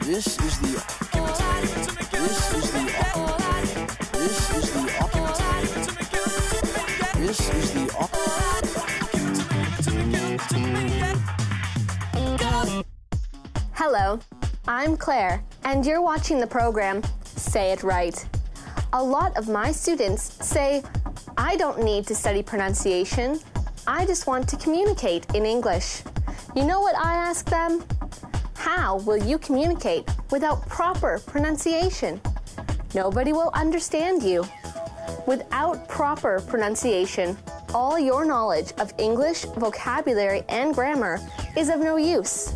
This is the This is the This is the This is the Hello, I'm Claire, and you're watching the program Say It Right. A lot of my students say, I don't need to study pronunciation. I just want to communicate in English. You know what I ask them? How will you communicate without proper pronunciation? Nobody will understand you. Without proper pronunciation, all your knowledge of English, vocabulary, and grammar is of no use.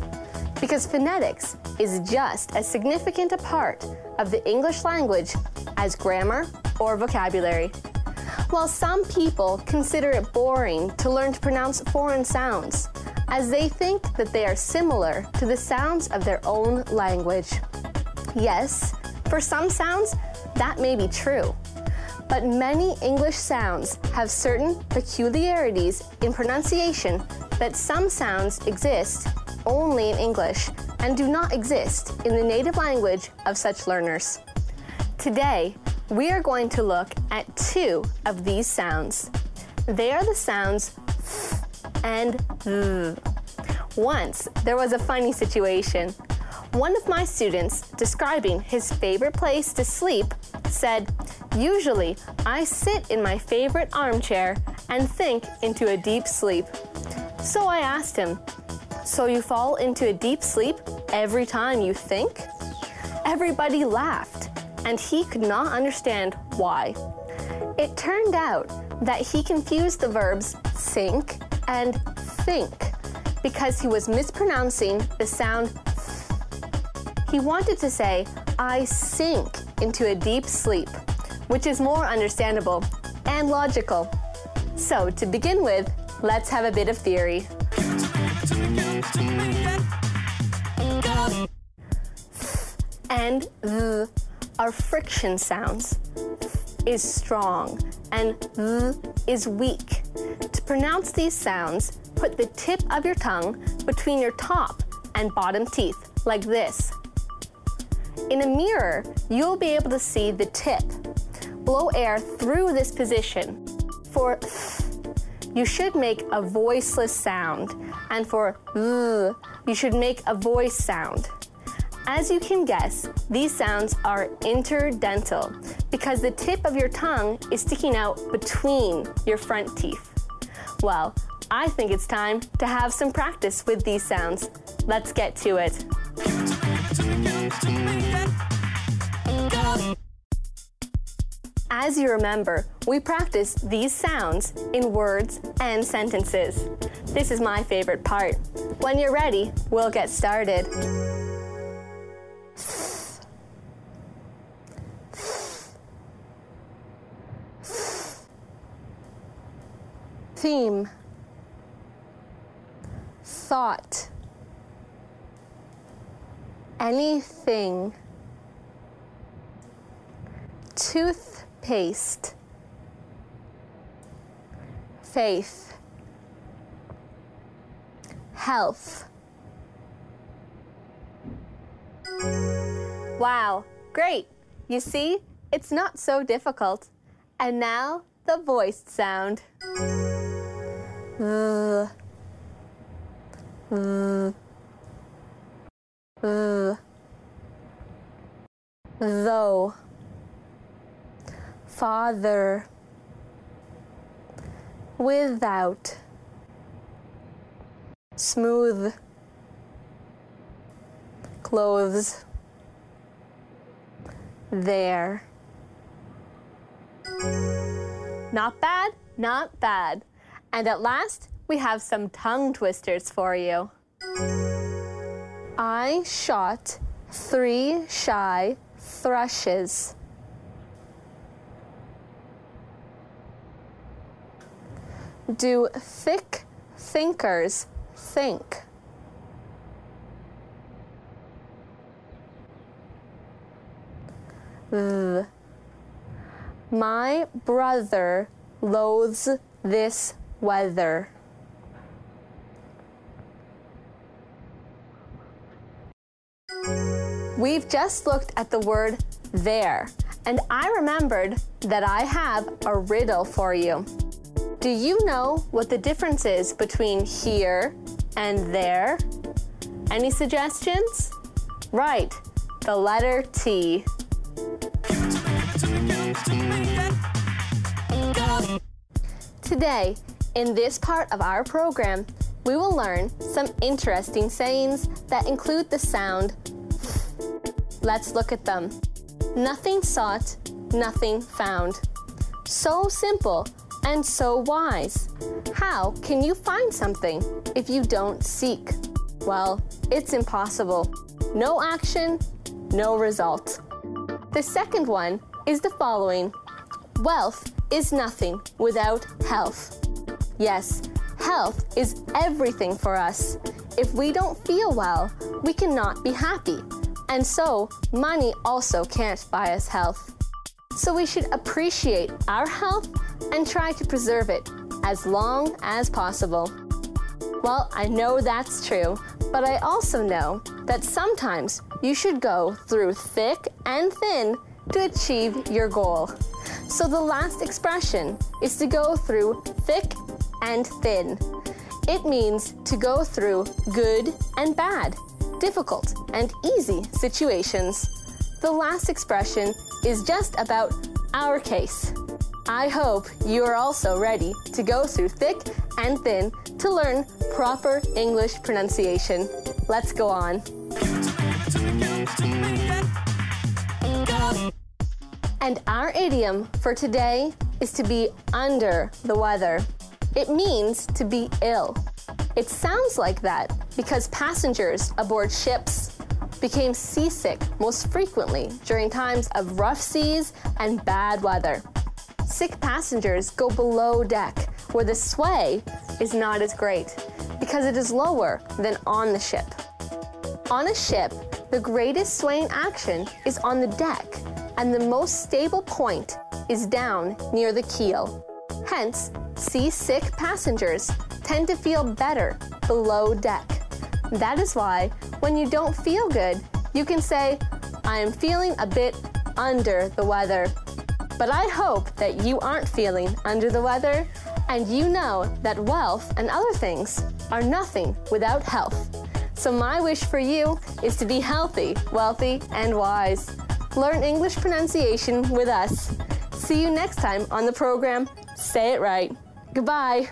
Because phonetics is just as significant a part of the English language as grammar or vocabulary. While some people consider it boring to learn to pronounce foreign sounds, as they think that they are similar to the sounds of their own language. Yes, for some sounds, that may be true. But many English sounds have certain peculiarities in pronunciation that some sounds exist only in English and do not exist in the native language of such learners. Today, we are going to look at two of these sounds. They are the sounds th and th. Once, there was a funny situation. One of my students, describing his favorite place to sleep, said, "Usually, I sit in my favorite armchair and think into a deep sleep." So I asked him, "So you fall into a deep sleep every time you think?" Everybody laughed, and he could not understand why. It turned out that he confused the verbs sink and think because he was mispronouncing the sound th. He wanted to say, "I sink into a deep sleep," which is more understandable and logical. So to begin with, let's have a bit of theory. And th are friction sounds. Th is strong and th is weak. To pronounce these sounds, put the tip of your tongue between your top and bottom teeth, like this. In a mirror, you'll be able to see the tip. Blow air through this position. For th, you should make a voiceless sound, and for th, you should make a voice sound. As you can guess, these sounds are interdental because the tip of your tongue is sticking out between your front teeth. Well, I think it's time to have some practice with these sounds. Let's get to it. As you remember, we practice these sounds in words and sentences. This is my favorite part. When you're ready, we'll get started. Theme, thought, anything, toothpaste, faith, health. Wow, great! You see, it's not so difficult. And now, the voiced sound. Though, father, without, smooth, clothes, there. Not bad, not bad. And at last, we have some tongue twisters for you. I shot 3 shy thrushes. Do thick thinkers think? My brother loathes this weather. We've just looked at the word there, and I remembered that I have a riddle for you. Do you know what the difference is between here and there? Any suggestions? Right, the letter T. Today, in this part of our program, we will learn some interesting sayings that include the sound th. Let's look at them. Nothing sought, nothing found. So simple and so wise. How can you find something if you don't seek? Well, it's impossible. No action, no result. The second one is the following. Wealth is nothing without health. Yes, health is everything for us. If we don't feel well, we cannot be happy. And so, money also can't buy us health. So we should appreciate our health and try to preserve it as long as possible. Well, I know that's true, but I also know that sometimes you should go through thick and thin to achieve your goal. So the last expression is to go through thick and thin. It means to go through good and bad, difficult and easy situations. The last expression is just about our case. I hope you are also ready to go through thick and thin to learn proper English pronunciation. Let's go on. And our idiom for today is to be under the weather. It means to be ill. It sounds like that because passengers aboard ships became seasick most frequently during times of rough seas and bad weather. Sick passengers go below deck, where the sway is not as great because it is lower than on the ship. On a ship, the greatest swaying action is on the deck, and the most stable point is down near the keel. Hence, seasick passengers tend to feel better below deck. That is why, when you don't feel good, you can say, I am feeling a bit under the weather. But I hope that you aren't feeling under the weather, and you know that wealth and other things are nothing without health. So my wish for you is to be healthy, wealthy, and wise. Learn English pronunciation with us. See you next time on the program Say It Right. Goodbye.